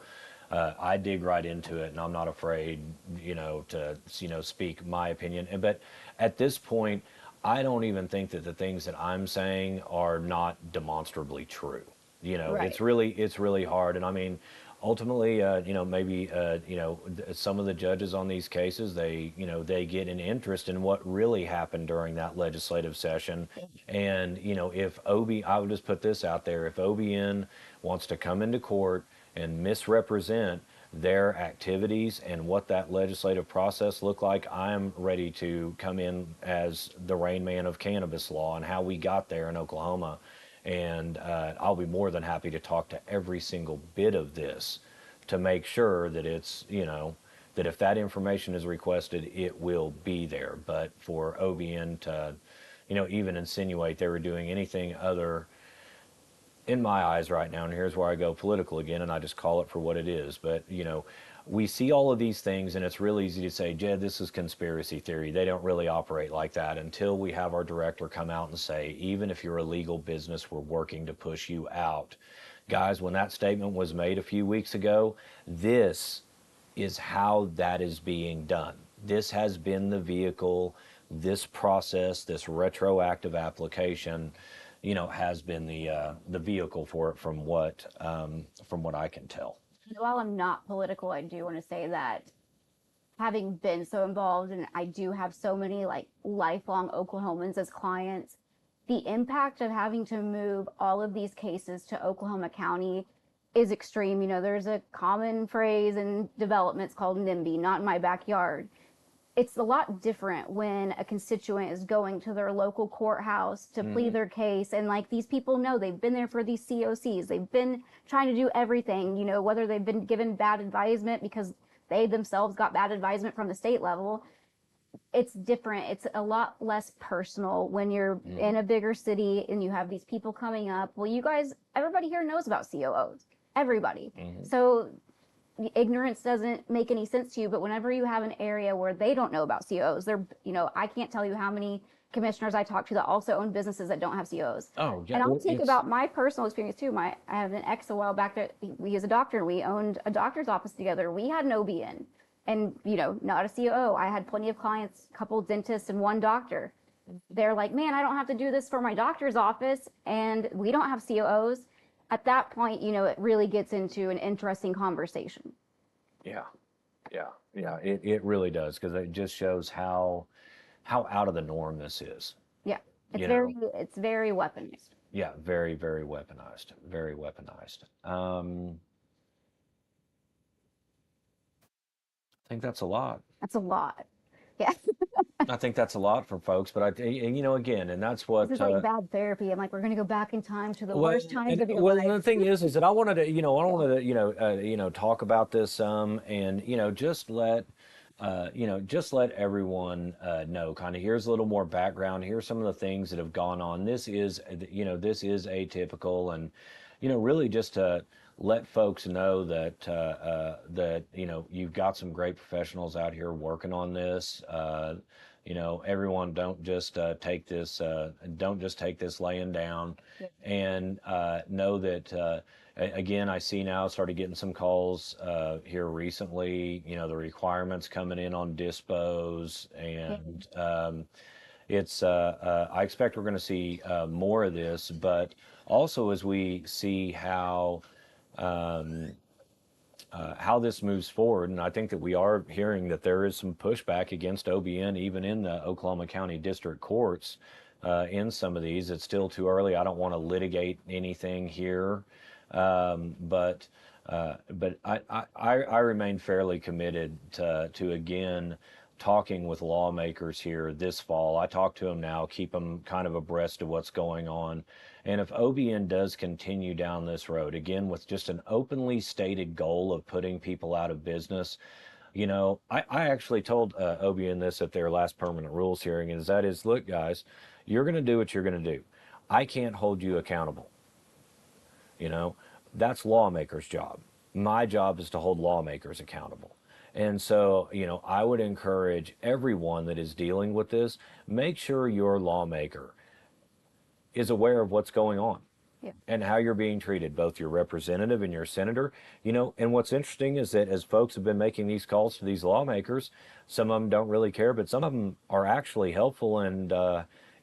I dig right into it, and I'm not afraid, you know, to, you know, speak my opinion. But at this point, I don't even think that the things that I'm saying are not demonstrably true. You know, it's really hard. And I mean, ultimately, you know, maybe, you know, some of the judges on these cases, they, you know, they get an interest in what really happened during that legislative session. And, you know, I would just put this out there, if OBN wants to come into court and misrepresent their activities and what that legislative process looked like, I'm ready to come in as the Rain Man of cannabis law and how we got there in Oklahoma. And I'll be more than happy to talk to every single bit of this to make sure that it's, you know, that if that information is requested, it will be there. But for OBN to, you know, even insinuate they were doing anything other, in my eyes right now, and here's where I go political again, and I just call it for what it is. But, you know, we see all of these things, and it's real easy to say, Jed, this is conspiracy theory. They don't really operate like that, until we have our director come out and say, even if you're a legal business, we're working to push you out. Guys, when that statement was made a few weeks ago, this is how that is being done. This has been the vehicle, this process, this retroactive application, you know, has been the vehicle for it, from what I can tell. While I'm not political, I do want to say that having been so involved, and I do have so many like lifelong Oklahomans as clients, the impact of having to move all of these cases to Oklahoma County is extreme. You know, there's a common phrase in developments called NIMBY, not in my backyard. It's a lot different when a constituent is going to their local courthouse to plead their case. And like, these people know they've been there for these COCs. They've been trying to do everything, you know, whether they've been given bad advisement because they themselves got bad advisement from the state level. It's different. It's a lot less personal when you're in a bigger city and you have these people coming up. Well, you guys, everybody here knows about COOs. Everybody. So ignorance doesn't make any sense to you, but whenever you have an area where they don't know about COs, they're, you know, I can't tell you how many commissioners I talk to that also own businesses that don't have COs. Oh, yeah. And I'll think about my personal experience too. I have an ex a while back that we as a doctor, and we owned a doctor's office together. We had an OBN and, you know, not a COO. I had plenty of clients, a couple dentists and one doctor. They're like, man, I don't have to do this for my doctor's office, and we don't have COOs. At that point, you know, it really gets into an interesting conversation. Yeah. It really does, because it just shows how out of the norm this is. Yeah, it's very weaponized. Yeah, very, very weaponized. Very weaponized. I think that's a lot. That's a lot. Yeah. I think that's a lot for folks, but and, you know, again, and that's what This is like bad therapy. I'm like, we're going to go back in time to the worst times of your life. Well, the thing is that I wanted to, you know, talk about this and, you know, just let everyone know, kind of, here's a little more background. Here's some of the things that have gone on. This is atypical, and, you know, really just to let folks know that that you've got some great professionals out here working on this. Everyone don't just take this laying down, and know that. Again, I see now started getting some calls here recently. The requirements coming in on dispos, and I expect we're going to see more of this, but also as we see how this moves forward, and I think that we are hearing that there is some pushback against OBN even in the Oklahoma County District Courts in some of these. It's still too early. I don't want to litigate anything here, but I remain fairly committed to again talking with lawmakers here this fall. I talk to them now, keep them kind of abreast of what's going on. And if OBN does continue down this road, again, with just an openly stated goal of putting people out of business, I actually told OBN this at their last permanent rules hearing, look, guys, you're going to do what you're going to do. I can't hold you accountable. That's lawmakers' job. My job is to hold lawmakers accountable. And so, I would encourage everyone that is dealing with this, make sure your lawmaker is aware of what's going on and how you're being treated, both your representative and your senator. And what's interesting is that as folks have been making these calls to these lawmakers, some of them don't really care, but some of them are actually helpful, and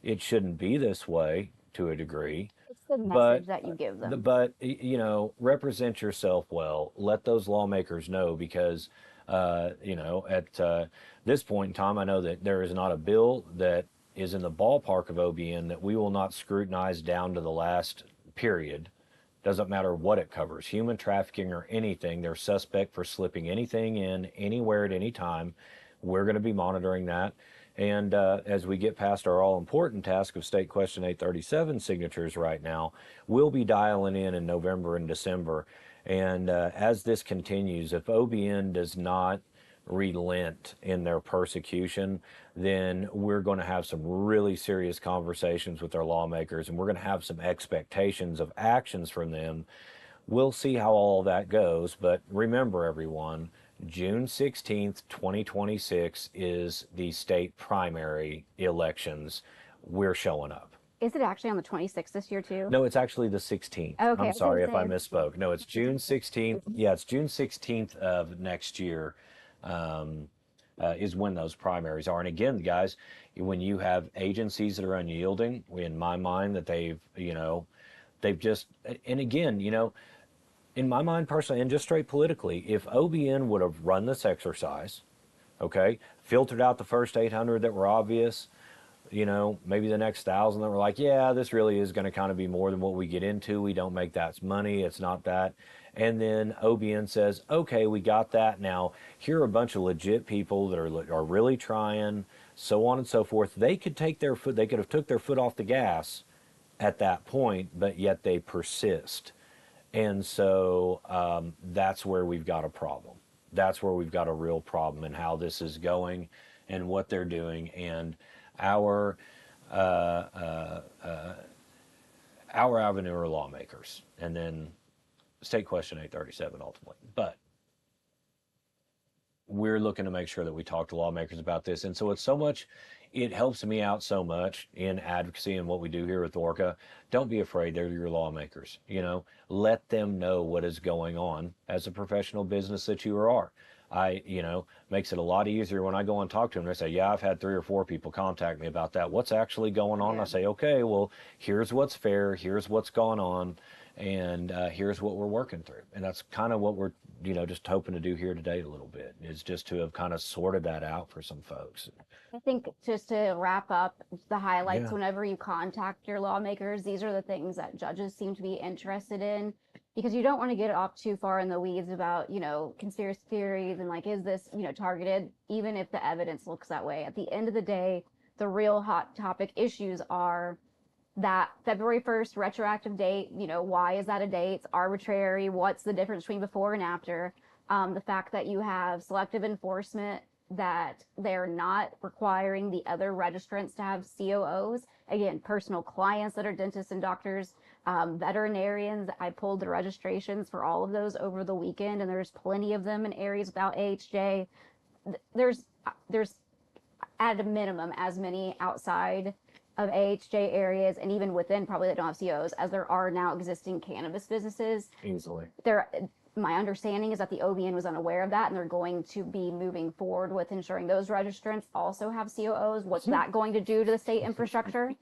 it shouldn't be this way to a degray. It's the message that you give them. But, represent yourself well. Let those lawmakers know, because at this point in time, I know that there is not a bill that is in the ballpark of OBN that we will not scrutinize down to the last period. Doesn't matter what it covers, human trafficking or anything. They're suspect for slipping anything in anywhere at any time. We're going to be monitoring that. And as we get past our all-important task of State Question 837 signatures right now, we'll be dialing in November and December. And as this continues, if OBN does not relent in their persecution, then we're going to have some really serious conversations with our lawmakers, and we're going to have some expectations of actions from them. We'll see how all that goes, but remember, everyone, June 16th, 2026 is the state primary elections. We're showing up. Is it actually on the 26th this year too? No, it's actually the 16th. Okay, I'm sorry if I misspoke. No, it's June 16th. Yeah, it's June 16th of next year is when those primaries are. And again, guys, when you have agencies that are unyielding, in my mind, that they've just, and again, in my mind personally, and just straight politically, if OBN would have run this exercise, okay, filtered out the first 800 that were obvious, maybe the next 1,000 that were like, yeah, this really is going to kind of be more than what we get into. We don't make that money. It's not that. And then OBN says, okay, we got that. Now, here are a bunch of legit people that are really trying, so on and so forth. They could have took their foot off the gas at that point, but yet they persist. And so that's where we've got a problem. That's where we've got a real problem in how this is going and what they're doing. And our avenue are lawmakers, and then State Question 837 ultimately. But we're looking to make sure that we talk to lawmakers about this. And so it helps me out so much in advocacy and what we do here with ORCA. Don't be afraid. They're your lawmakers. Let them know what is going on as a professional business that you are. Makes it a lot easier when I go and talk to them. They say, yeah, I've had 3 or 4 people contact me about that. What's actually going on? Yeah. I say, okay, well, here's what's fair. Here's what's going on. And here's what we're working through. And that's kind of what we're, just hoping to do here today a little bit, is just to have kind of sorted that out for some folks. I think just to wrap up the highlights, whenever you contact your lawmakers, these are the things that judges seem to be interested in, because you don't want to get off too far in the weeds about, conspiracy theories and is this, targeted, even if the evidence looks that way. At the end of the day, the real hot topic issues are that February 1st retroactive date. Why is that a date? It's arbitrary. What's the difference between before and after? The fact that you have selective enforcement that they're not requiring the other registrants to have COOs. Again, personal clients that are dentists and doctors, veterinarians. I pulled the registrations for all of those over the weekend, and there's plenty of them in areas without AHJ. There's at a minimum as many outside of AHJ areas, and even within probably that don't have COs, as there are now existing cannabis businesses. Easily. My understanding is that the OBN was unaware of that, and they're going to be moving forward with ensuring those registrants also have COOs. What's that going to do to the state infrastructure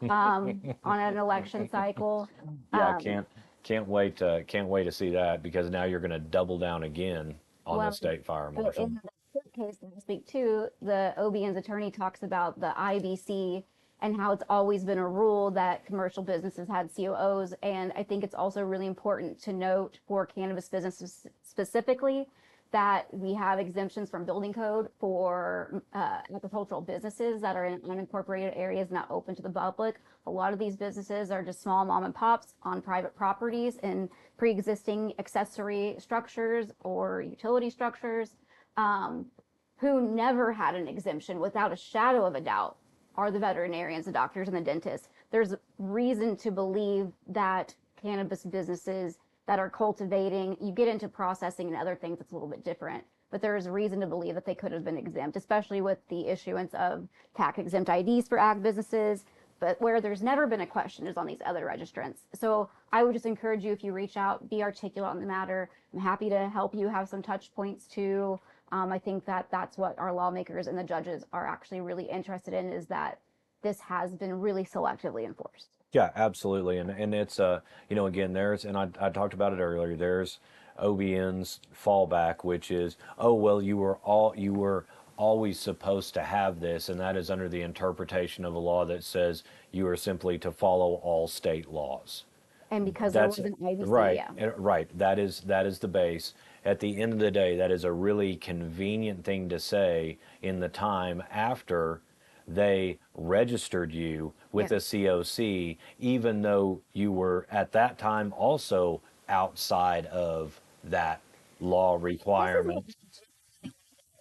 on an election cycle? Yeah, can't wait to see that, because now you're going to double down again on the state fire marshal. In the court case that I speak to, the OBN's attorney talks about the IBC and how it's always been a rule that commercial businesses had COOs. And I think it's also really important to note for cannabis businesses specifically that we have exemptions from building code for agricultural businesses that are in unincorporated areas not open to the public. A lot of these businesses are just small mom and pops on private properties and pre-existing accessory structures or utility structures who never had an exemption without a shadow of a doubt are the veterinarians, the doctors, and the dentists. There's reason to believe that cannabis businesses that are cultivating, you get into processing and other things that's a little bit different, but there is reason to believe that they could have been exempt, especially with the issuance of tax exempt IDs for ag businesses. But where there's never been a question is on these other registrants. So I would just encourage you, if you reach out, be articulate on the matter. I'm happy to help you have some touch points too. I think that that's what our lawmakers and the judges are actually really interested in, is that this has been really selectively enforced. Yeah, absolutely. And it's, again, and I talked about it earlier, there's OBN's fallback, which is, oh, well, you were always supposed to have this, and that is under the interpretation of a law that says you are simply to follow all state laws. And because there was an IBC, right, yeah. Right. That is the base. At the end of the day, that is a really convenient thing to say in the time after they registered you with a COC, even though you were at that time also outside of that law requirement.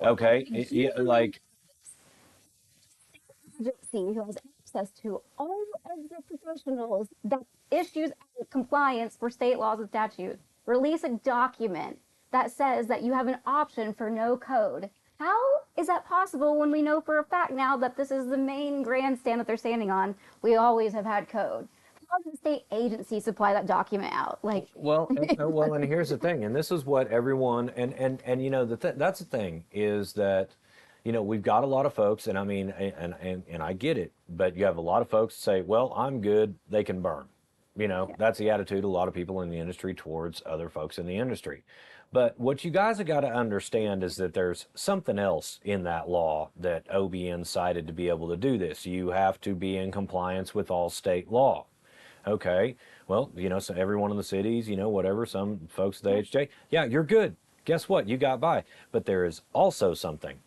Okay, like agency who has access to all of the professionals that issues compliance for state laws and statutes release a document that says that you have an option for no code. How is that possible when we know for a fact now that this is the main grandstand that they're standing on? We always have had code. How does the state agency supply that document out? And here's the thing, and this is what everyone, and that's the thing, is that, we've got a lot of folks, and I mean, and I get it, but you have a lot of folks say, well, I'm good, they can burn. That's the attitude of a lot of people in the industry towards other folks in the industry. But what you guys have got to understand is that there's something else in that law that OBN cited to be able to do this. You have to be in compliance with all state law. Okay, well, so every one of the cities, whatever, some folks at the AHJ, yeah, you're good. Guess what? You got by. But there is also something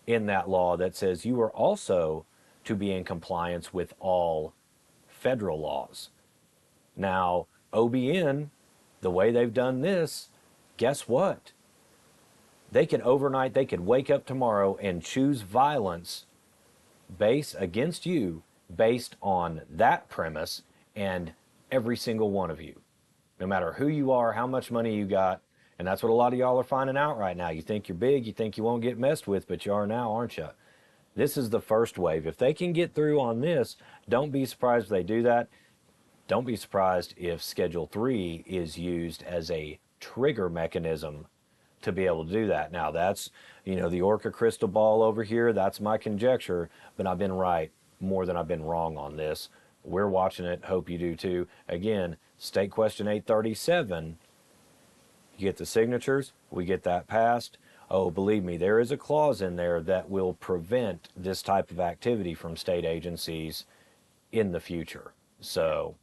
in that law that says you are also to be in compliance with all federal laws. Now, OBN, the way they've done this, guess what? They could wake up tomorrow and choose violence against you based on that premise, and every single one of you, no matter who you are, how much money you got. And that's what a lot of y'all are finding out right now. You think you're big, you think you won't get messed with, but you are now, aren't you? This is the first wave. If they can get through on this, don't be surprised if they do that. Don't be surprised if Schedule 3 is used as a trigger mechanism to be able to do that. Now, that's, the ORCA crystal ball over here, that's my conjecture, but I've been right more than I've been wrong on this. We're watching it, hope you do too. Again, State Question 837, you get the signatures, we get that passed. Oh, believe me, there is a clause in there that will prevent this type of activity from state agencies in the future. So,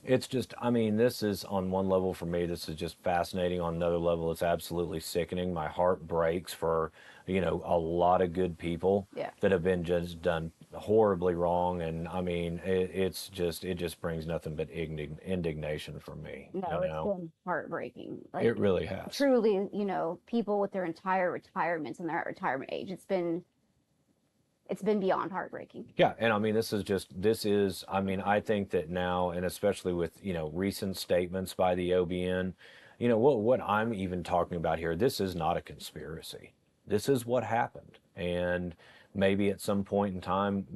it's just, this is, on one level for me, this is just fascinating. On another level, it's absolutely sickening. My heart breaks for, a lot of good people that have been just done horribly wrong. And I mean, it just brings nothing but indignation from me, you No, it's know? been heartbreaking. It Like really has. truly, people with their entire retirements and their retirement age. It's been beyond heartbreaking. Yeah, and I mean, this is, I mean, I think that now, and especially with, recent statements by the OBN, what I'm even talking about here, this is not a conspiracy. This is what happened. And maybe at some point in time,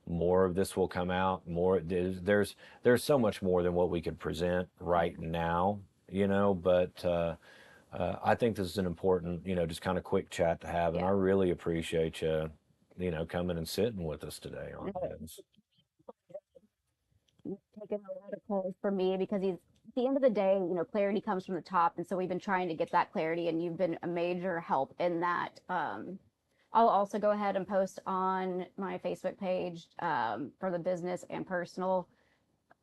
more of this will come out. There's so much more than what we could present right now, but I think this is an important, just kind of quick chat to have, and I Yeah. really appreciate you, coming and sitting with us today on this. Taken a lot of calls for me because he's at the end of the day, clarity comes from the top. And so we've been trying to get that clarity, and you've been a major help in that. I'll also go ahead and post on my Facebook page for the business and personal,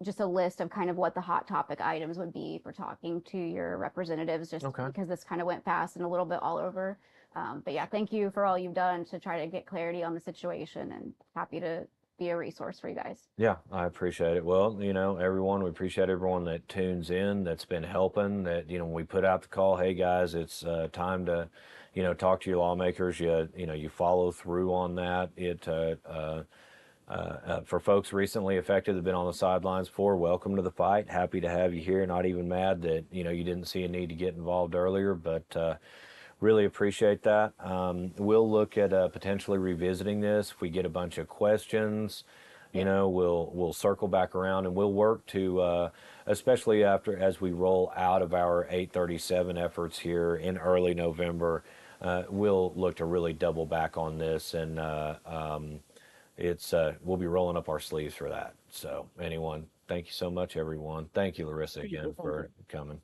just a list of kind of what the hot topic items would be for talking to your representatives, just Okay. because this kind of went fast and a little bit all over. But yeah, thank you for all you've done to try to get clarity on the situation, and happy to be a resource for you guys. Yeah, I appreciate it. Well, everyone, we appreciate everyone that tunes in, that's been helping, that, when we put out the call, hey guys, it's time to, talk to your lawmakers. You follow through on that. For folks recently affected that have been on the sidelines before, welcome to the fight. Happy to have you here. Not even mad that, you didn't see a need to get involved earlier, but really appreciate that. We'll look at potentially revisiting this if we get a bunch of questions. We'll circle back around, and we'll work to, especially as we roll out of our 837 efforts here in early November, we'll look to really double back on this, and we'll be rolling up our sleeves for that. So thank you so much, everyone. Thank you, Larissa, again, for coming.